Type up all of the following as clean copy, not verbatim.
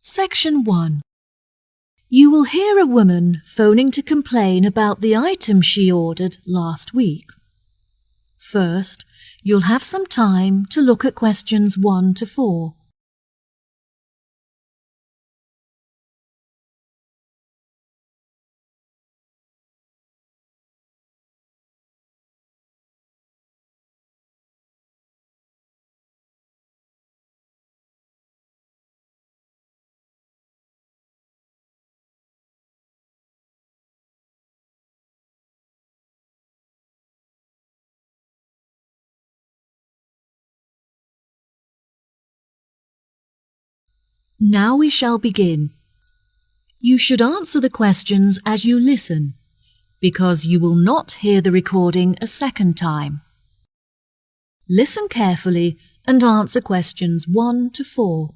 Section 1. You will hear a woman phoning to complain about the item she ordered last week. First, you'll have some time to look at questions 1 to 4. Now we shall begin. You should answer the questions as you listen, because you will not hear the recording a second time. Listen carefully and answer questions 1 to 4.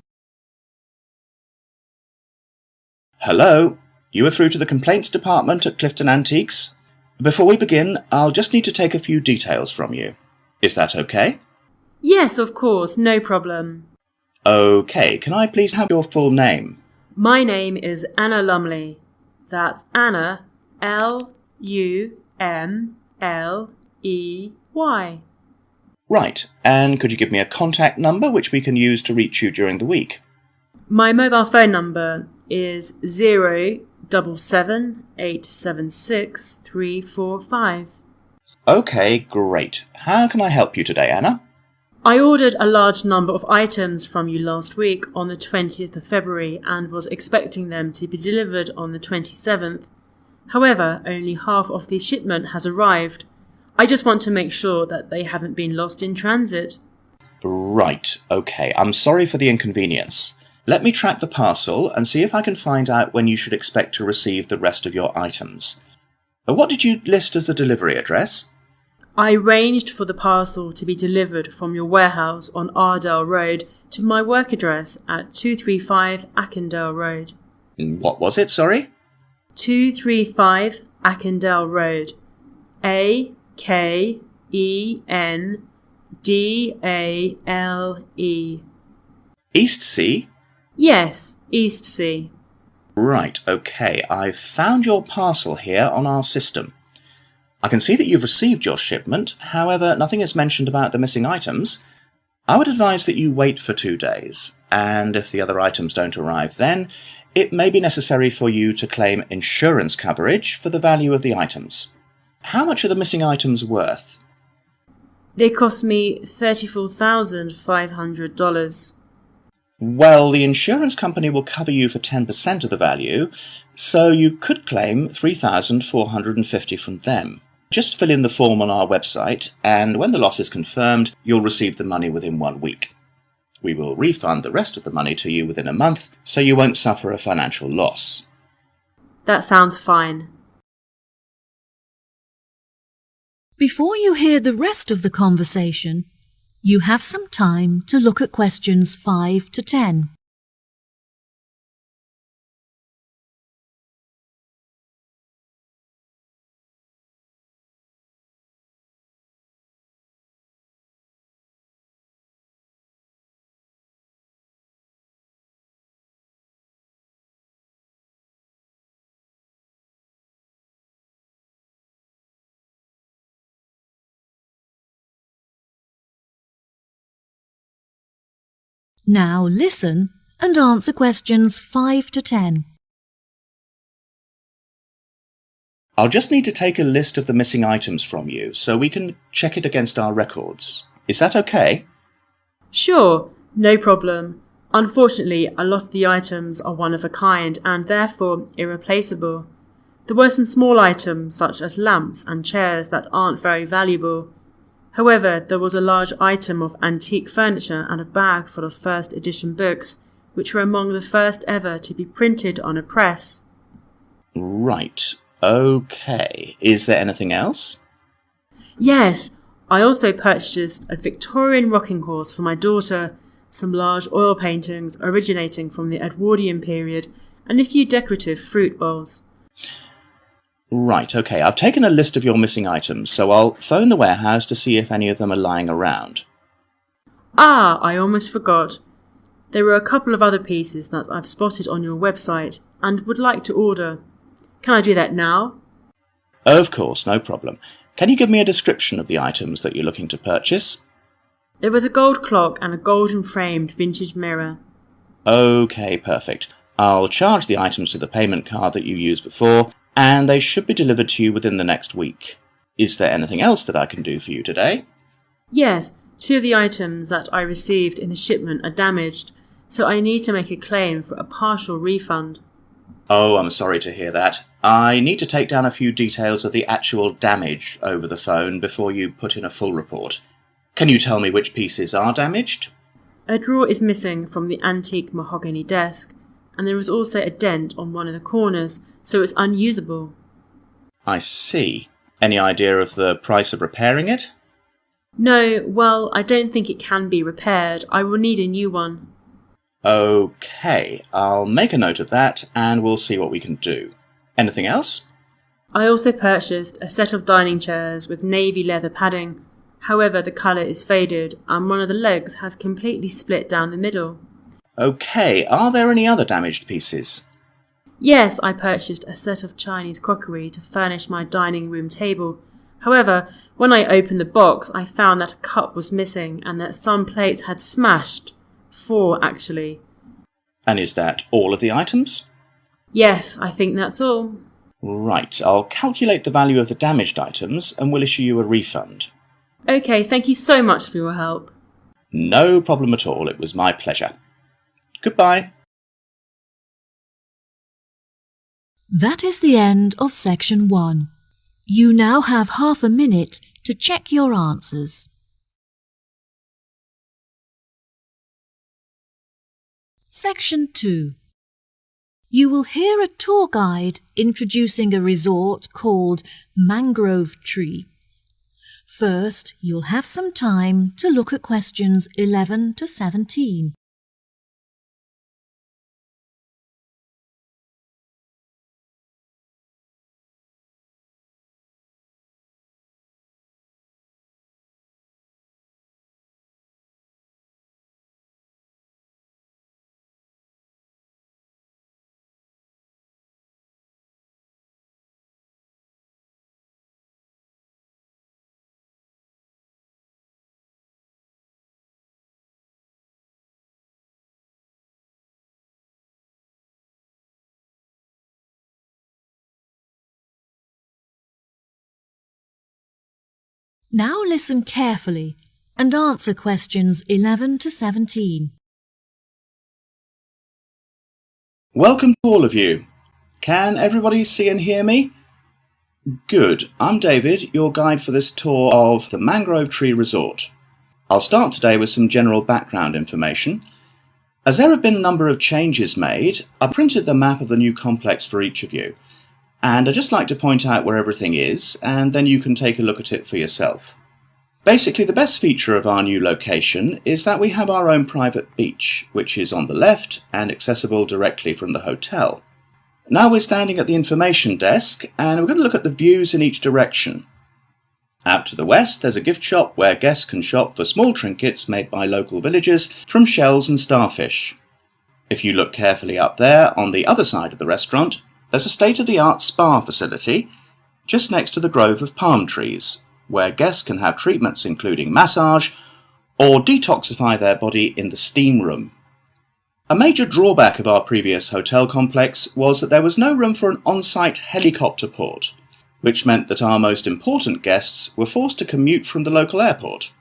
Hello, you are through to the complaints department at Clifton Antiques. Before we begin, I'll just need to take a few details from you. Is that okay? Yes, of course, no problem. Okay, can I please have your full name? My name is Anna Lumley. That's Anna, L-U-M-L-E-Y. Right, and could you give me a contact number which we can use to reach you during the week? My mobile phone number is 077876345. Okay, great. How can I help you today, Anna? I ordered a large number of items from you last week on the 20th of February and was expecting them to be delivered on the 27th. However, only half of the shipment has arrived. I just want to make sure that they haven't been lost in transit. Right, okay. I'm sorry for the inconvenience. Let me track the parcel and see if I can find out when you should expect to receive the rest of your items. What did you list as the delivery address? I arranged for the parcel to be delivered from your warehouse on Ardell Road to my work address at 235 Ackendale Road. What was it, sorry? 235 Ackendale Road. A-K-E-N-D-A-L-E. East Sea? Yes, East Sea. Right, okay. I've found your parcel here on our system. I can see that you've received your shipment, however, nothing is mentioned about the missing items. I would advise that you wait for 2 days, and if the other items don't arrive then, it may be necessary for you to claim insurance coverage for the value of the items. How much are the missing items worth? They cost me $34,500. Well, the insurance company will cover you for 10% of the value, so you could claim $3,450 from them. Just fill in the form on our website, and when the loss is confirmed, you'll receive the money within 1 week. We will refund the rest of the money to you within a month, so you won't suffer a financial loss. That sounds fine. Before you hear the rest of the conversation, you have some time to look at questions 5 to 10. Now listen and answer questions 5 to 10. I'll just need to take a list of the missing items from you so we can check it against our records. Is that okay? Sure, no problem. Unfortunately, a lot of the items are one of a kind and therefore irreplaceable. There were some small items such as lamps and chairs that aren't very valuable. However, there was a large item of antique furniture and a bag full of first edition books, which were among the first ever to be printed on a press. Right, okay. Is there anything else? Yes, I also purchased a Victorian rocking horse for my daughter, some large oil paintings originating from the Edwardian period, and a few decorative fruit bowls. Right, okay. I've taken a list of your missing items, so I'll phone the warehouse to see if any of them are lying around. Ah, I almost forgot. There are a couple of other pieces that I've spotted on your website and would like to order. Can I do that now? Of course, no problem. Can you give me a description of the items that you're looking to purchase? There is a gold clock and a golden framed vintage mirror. OK, perfect. I'll charge the items to the payment card that you used before, and they should be delivered to you within the next week. Is there anything else that I can do for you today? Yes, 2 of the items that I received in the shipment are damaged, so I need to make a claim for a partial refund. Oh, I'm sorry to hear that. I need to take down a few details of the actual damage over the phone before you put in a full report. Can you tell me which pieces are damaged? A drawer is missing from the antique mahogany desk, and there is also a dent on one of the corners, so it's unusable. I see. Any idea of the price of repairing it? No, well, I don't think it can be repaired. I will need a new one. OK, I'll make a note of that and we'll see what we can do. Anything else? I also purchased a set of dining chairs with navy leather padding. However, the colour is faded and one of the legs has completely split down the middle. OK, are there any other damaged pieces? Yes, I purchased a set of Chinese crockery to furnish my dining room table. However, when I opened the box, I found that a cup was missing and that some plates had smashed. 4, actually. And is that all of the items? Yes, I think that's all. Right, I'll calculate the value of the damaged items and we'll issue you a refund. OK, thank you so much for your help. No problem at all, it was my pleasure. Goodbye. That is the end of section 1. You now have half a minute to check your answers. Section 2. You will hear a tour guide introducing a resort called Mangrove Tree. First, you'll have some time to look at questions 11 to 17. Now listen carefully and answer questions 11 to 17. Welcome to all of you. Can everybody see and hear me? Good. I'm David, your guide for this tour of the Mangrove Tree Resort. I'll start today with some general background information. As there have been a number of changes made, I printed the map of the new complex for each of you. And I'd just like to point out where everything is, and then you can take a look at it for yourself. Basically, the best feature of our new location is that we have our own private beach, which is on the left and accessible directly from the hotel. Now we're standing at the information desk, and we're going to look at the views in each direction. Out to the west, there's a gift shop where guests can shop for small trinkets made by local villagers from shells and starfish. If you look carefully up there, on the other side of the restaurant, there's a state-of-the-art spa facility just next to the grove of palm trees, where guests can have treatments including massage or detoxify their body in the steam room. A major drawback of our previous hotel complex was that there was no room for an on-site helicopter port, which meant that our most important guests were forced to commute from the local airport.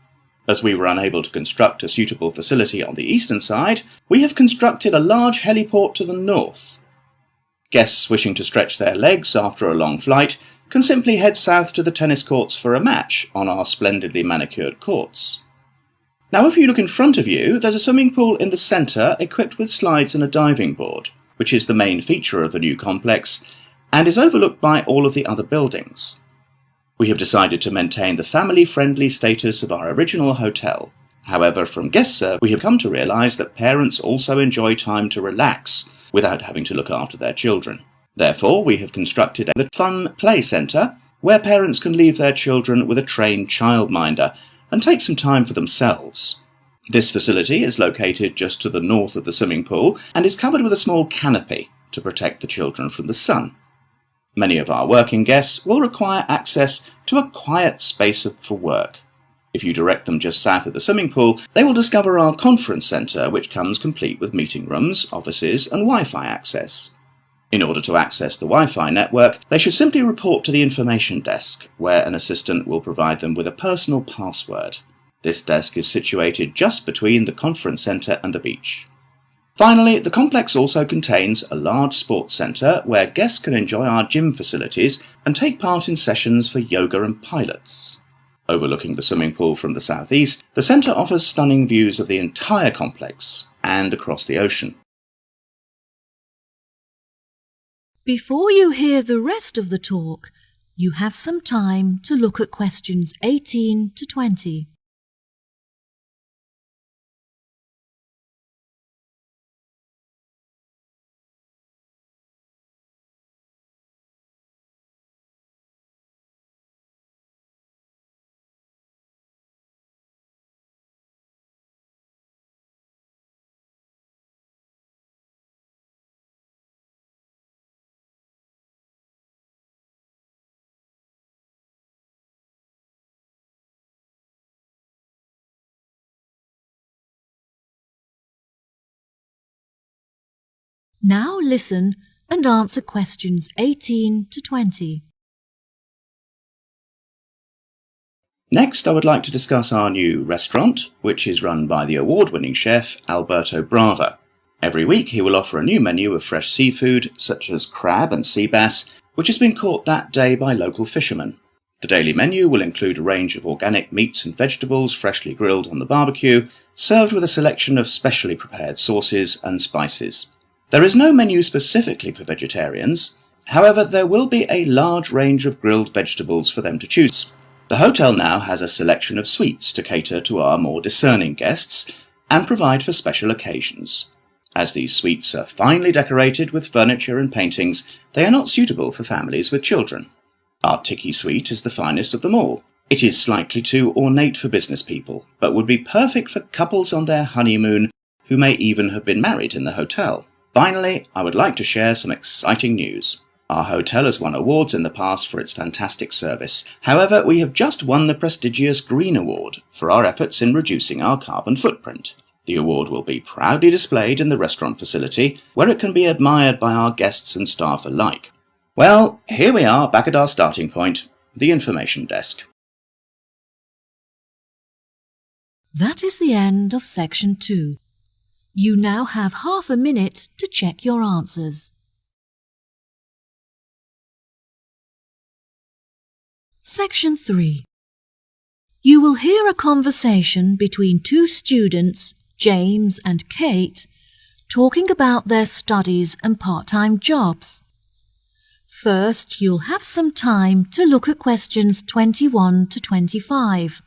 As we were unable to construct a suitable facility on the eastern side, we have constructed a large heliport to the north. Guests wishing to stretch their legs after a long flight can simply head south to the tennis courts for a match on our splendidly manicured courts. Now if you look in front of you, there's a swimming pool in the centre equipped with slides and a diving board, which is the main feature of the new complex and is overlooked by all of the other buildings. We have decided to maintain the family-friendly status of our original hotel. However, from guest service, we have come to realise that parents also enjoy time to relax without having to look after their children. Therefore, we have constructed a fun play centre where parents can leave their children with a trained childminder and take some time for themselves. This facility is located just to the north of the swimming pool and is covered with a small canopy to protect the children from the sun. Many of our working guests will require access to a quiet space for work. If you direct them just south of the swimming pool, they will discover our conference centre, which comes complete with meeting rooms, offices and Wi-Fi access. In order to access the Wi-Fi network, they should simply report to the information desk, where an assistant will provide them with a personal password. This desk is situated just between the conference centre and the beach. Finally, the complex also contains a large sports centre where guests can enjoy our gym facilities and take part in sessions for yoga and pilates. Overlooking the swimming pool from the southeast, the centre offers stunning views of the entire complex and across the ocean. Before you hear the rest of the talk, you have some time to look at questions 18 to 20. Now listen and answer questions 18 to 20. Next, I would like to discuss our new restaurant, which is run by the award-winning chef Alberto Brava. Every week he will offer a new menu of fresh seafood, such as crab and sea bass, which has been caught that day by local fishermen. The daily menu will include a range of organic meats and vegetables freshly grilled on the barbecue, served with a selection of specially prepared sauces and spices. There is no menu specifically for vegetarians, however there will be a large range of grilled vegetables for them to choose. The hotel now has a selection of sweets to cater to our more discerning guests and provide for special occasions. As these sweets are finely decorated with furniture and paintings, they are not suitable for families with children. Our Tiki Sweet is the finest of them all. It is slightly too ornate for business people, but would be perfect for couples on their honeymoon who may even have been married in the hotel. Finally, I would like to share some exciting news. Our hotel has won awards in the past for its fantastic service. However, we have just won the prestigious Green Award for our efforts in reducing our carbon footprint. The award will be proudly displayed in the restaurant facility, where it can be admired by our guests and staff alike. Well, here we are back at our starting point, the information desk. That is the end of section 2. You now have half a minute to check your answers. Section 3. You will hear a conversation between two students, James and Kate, talking about their studies and part-time jobs. First, you'll have some time to look at questions 21 to 25.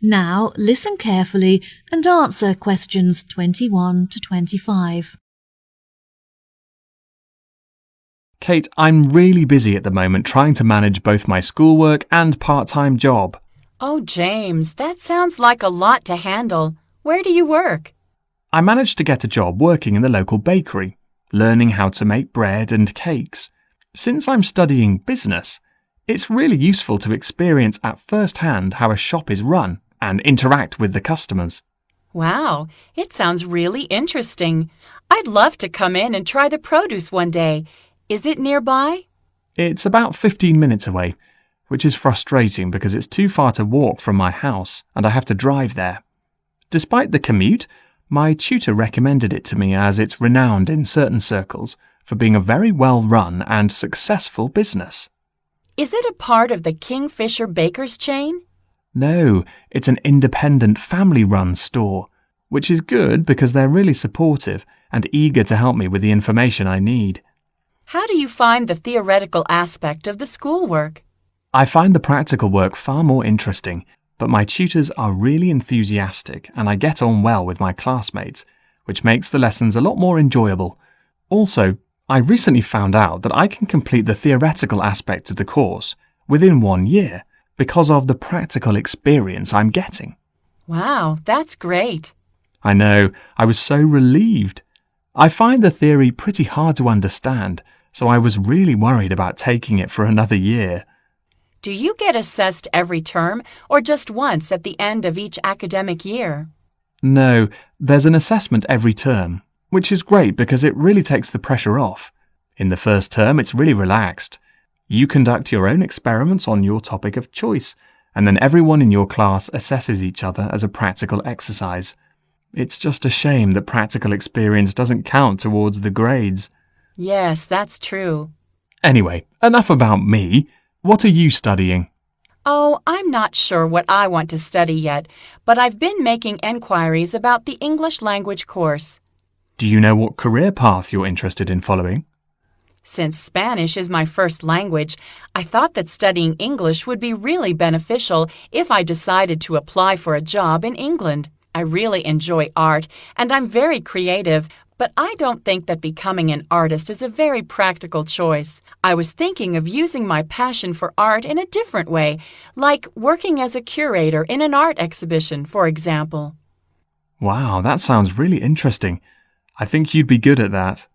Now listen carefully and answer questions 21 to 25. Kate, I'm really busy at the moment trying to manage both my schoolwork and part-time job. Oh, James, that sounds like a lot to handle. Where do you work? I managed to get a job working in the local bakery, learning how to make bread and cakes. Since I'm studying business, it's really useful to experience at first hand how a shop is run. and interact with the customers. Wow, it sounds really interesting. I'd love to come in and try the produce one day. Is it nearby? It's about 15 minutes away, which is frustrating because it's too far to walk from my house and I have to drive there. Despite the commute, my tutor recommended it to me as it's renowned in certain circles for being a very well-run and successful business. Is it a part of the Kingfisher Bakers chain? No, it's an independent family-run store, which is good because they're really supportive and eager to help me with the information I need. How do you find the theoretical aspect of the schoolwork? I find the practical work far more interesting, but my tutors are really enthusiastic and I get on well with my classmates, which makes the lessons a lot more enjoyable. Also, I recently found out that I can complete the theoretical aspects of the course within 1 year because of the practical experience I'm getting. Wow, that's great. I know, I was so relieved. I find the theory pretty hard to understand, so I was really worried about taking it for another year. Do you get assessed every term or just once at the end of each academic year? No, there's an assessment every term, which is great because it really takes the pressure off. In the first term, it's really relaxed. You conduct your own experiments on your topic of choice, and then everyone in your class assesses each other as a practical exercise. It's just a shame that practical experience doesn't count towards the grades. Yes, that's true. Anyway, enough about me. What are you studying? Oh, I'm not sure what I want to study yet, but I've been making enquiries about the English language course. Do you know what career path you're interested in following? Since Spanish is my first language, I thought that studying English would be really beneficial if I decided to apply for a job in England. I really enjoy art, and I'm very creative, but I don't think that becoming an artist is a very practical choice. I was thinking of using my passion for art in a different way, like working as a curator in an art exhibition, for example. Wow, that sounds really interesting. I think you'd be good at that.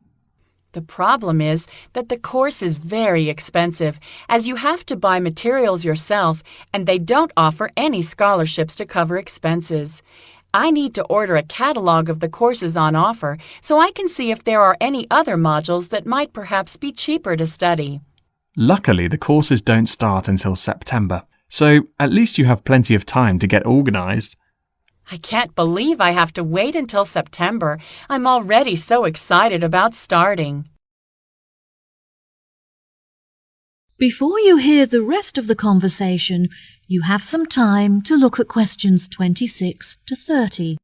The problem is that the course is very expensive, as you have to buy materials yourself, and they don't offer any scholarships to cover expenses. I need to order a catalog of the courses on offer so I can see if there are any other modules that might perhaps be cheaper to study. Luckily, the courses don't start until September, so at least you have plenty of time to get organised. I can't believe I have to wait until September. I'm already so excited about starting. Before you hear the rest of the conversation, you have some time to look at questions 26 to 30.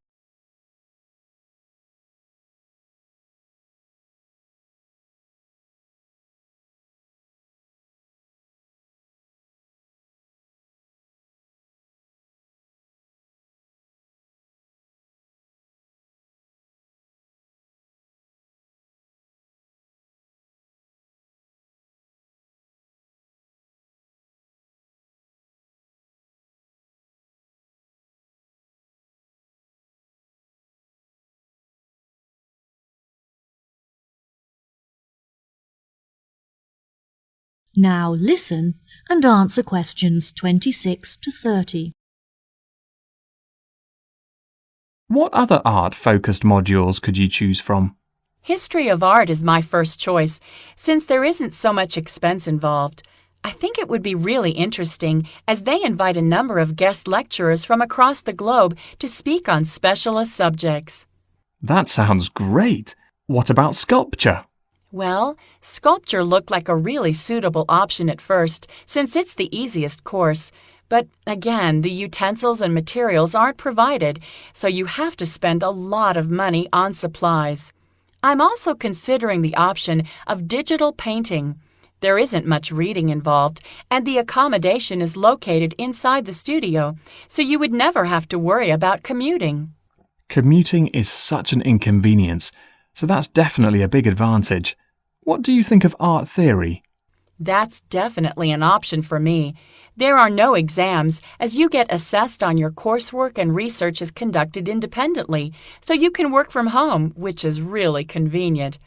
Now listen and answer questions 26 to 30. What other art-focused modules could you choose from? History of art is my first choice, since there isn't so much expense involved. I think it would be really interesting, as they invite a number of guest lecturers from across the globe to speak on specialist subjects. That sounds great. What about sculpture? Well, sculpture looked like a really suitable option at first, since it's the easiest course. But again, the utensils and materials aren't provided, so you have to spend a lot of money on supplies. I'm also considering the option of digital painting. There isn't much reading involved, and the accommodation is located inside the studio, so you would never have to worry about commuting. Commuting is such an inconvenience, so that's definitely a big advantage. What do you think of art theory? That's definitely an option for me. There are no exams, as you get assessed on your coursework and research is conducted independently, so you can work from home, which is really convenient.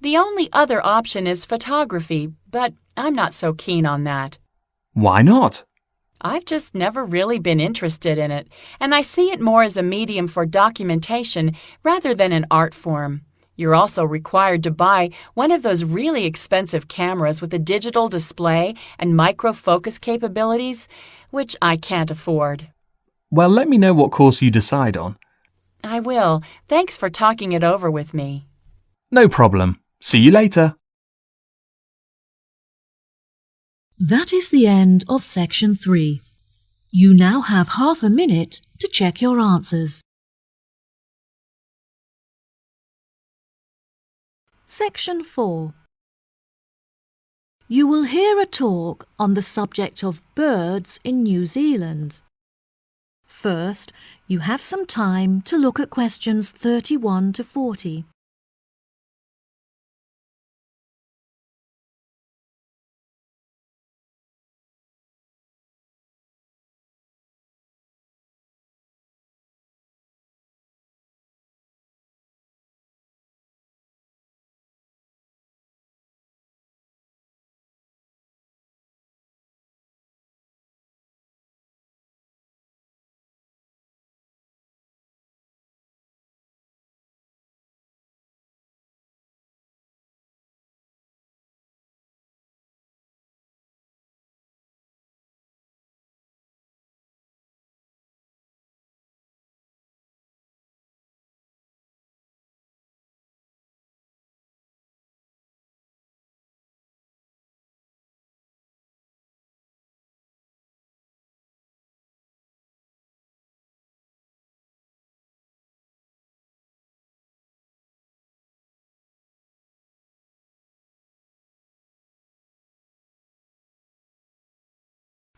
The only other option is photography, but I'm not so keen on that. Why not? I've just never really been interested in it, and I see it more as a medium for documentation rather than an art form. You're also required to buy one of those really expensive cameras with a digital display and micro-focus capabilities, which I can't afford. Well, let me know what course you decide on. I will. Thanks for talking it over with me. No problem. See you later. That is the end of section 3. You now have half a minute to check your answers. Section 4. You will hear a talk on the subject of birds in New Zealand. First, you have some time to look at questions 31 to 40.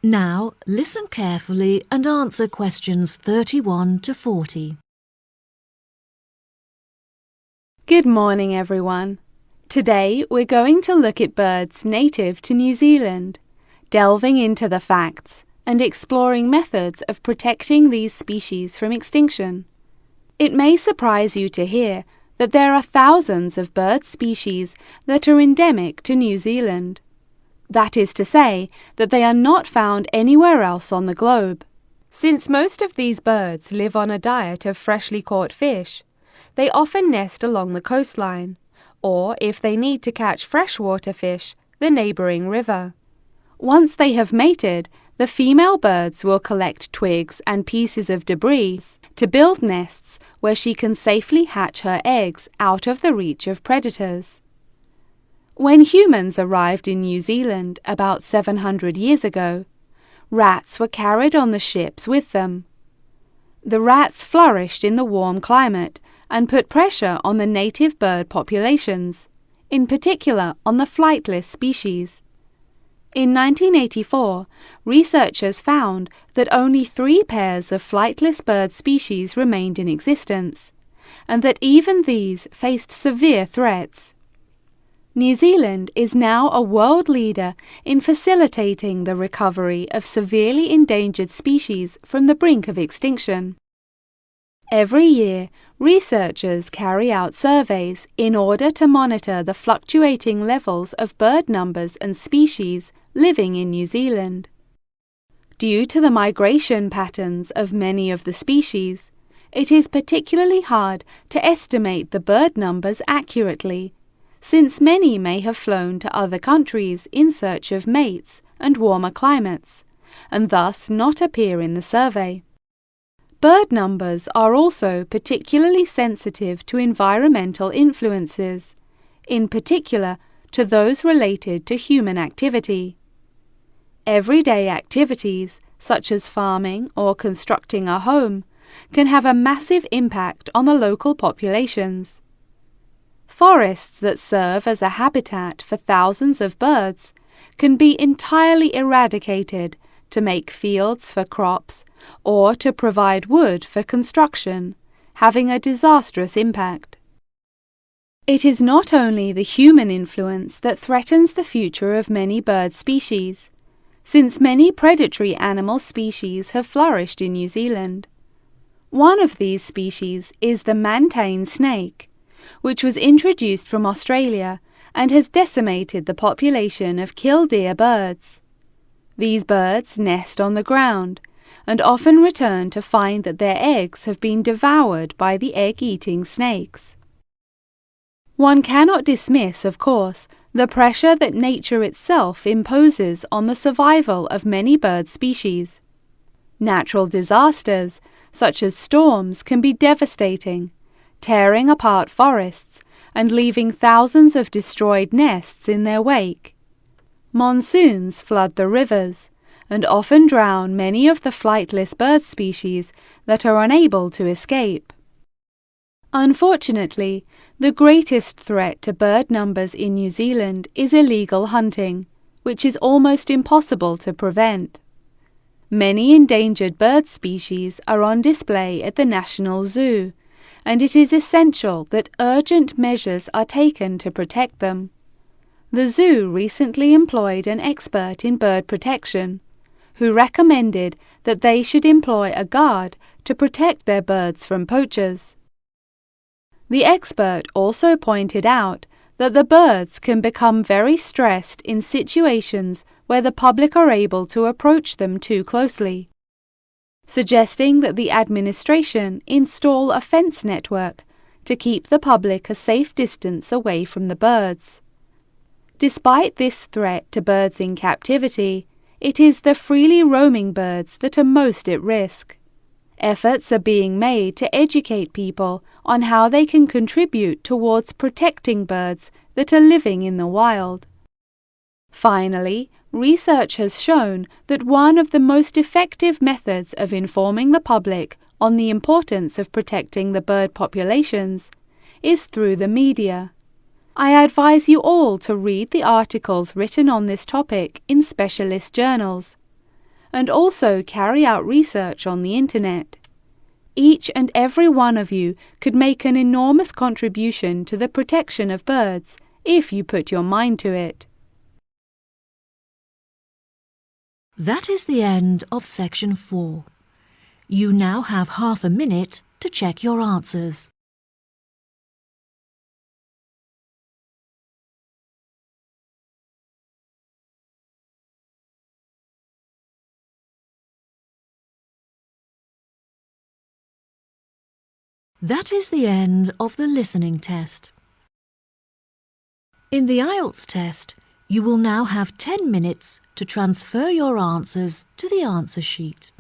Now, listen carefully and answer questions 31 to 40. Good morning, everyone. Today we're going to look at birds native to New Zealand, delving into the facts and exploring methods of protecting these species from extinction. It may surprise you to hear that there are thousands of bird species that are endemic to New Zealand. That is to say, that they are not found anywhere else on the globe. Since most of these birds live on a diet of freshly caught fish, they often nest along the coastline, or if they need to catch freshwater fish, the neighbouring river. Once they have mated, the female birds will collect twigs and pieces of debris to build nests where she can safely hatch her eggs out of the reach of predators. When humans arrived in New Zealand about 700 years ago, rats were carried on the ships with them. The rats flourished in the warm climate and put pressure on the native bird populations, in particular on the flightless species. In 1984, researchers found that only 3 pairs of flightless bird species remained in existence, and that even these faced severe threats. New Zealand is now a world leader in facilitating the recovery of severely endangered species from the brink of extinction. Every year, researchers carry out surveys in order to monitor the fluctuating levels of bird numbers and species living in New Zealand. Due to the migration patterns of many of the species, it is particularly hard to estimate the bird numbers accurately, since many may have flown to other countries in search of mates and warmer climates, and thus not appear in the survey. Bird numbers are also particularly sensitive to environmental influences, in particular to those related to human activity. Everyday activities, such as farming or constructing a home, can have a massive impact on the local populations. Forests that serve as a habitat for thousands of birds can be entirely eradicated to make fields for crops or to provide wood for construction, having a disastrous impact. It is not only the human influence that threatens the future of many bird species, since many predatory animal species have flourished in New Zealand. One of these species is the mantane snake, which was introduced from Australia and has decimated the population of killdeer birds. These birds nest on the ground and often return to find that their eggs have been devoured by the egg-eating snakes. One cannot dismiss, of course, the pressure that nature itself imposes on the survival of many bird species. Natural disasters, such as storms, can be devastating, tearing apart forests and leaving thousands of destroyed nests in their wake. Monsoons flood the rivers and often drown many of the flightless bird species that are unable to escape. Unfortunately, the greatest threat to bird numbers in New Zealand is illegal hunting, which is almost impossible to prevent. Many endangered bird species are on display at the National Zoo, and it is essential that urgent measures are taken to protect them. The zoo recently employed an expert in bird protection, who recommended that they should employ a guard to protect their birds from poachers. The expert also pointed out that the birds can become very stressed in situations where the public are able to approach them too closely, suggesting that the administration install a fence network to keep the public a safe distance away from the birds. Despite this threat to birds in captivity, it is the freely roaming birds that are most at risk. Efforts are being made to educate people on how they can contribute towards protecting birds that are living in the wild. Finally, research has shown that one of the most effective methods of informing the public on the importance of protecting the bird populations is through the media. I advise you all to read the articles written on this topic in specialist journals, and also carry out research on the internet. Each and every one of you could make an enormous contribution to the protection of birds if you put your mind to it. That is the end of section 4. You now have half a minute to check your answers. That is the end of the listening test. In the IELTS test, you will now have 10 minutes to transfer your answers to the answer sheet.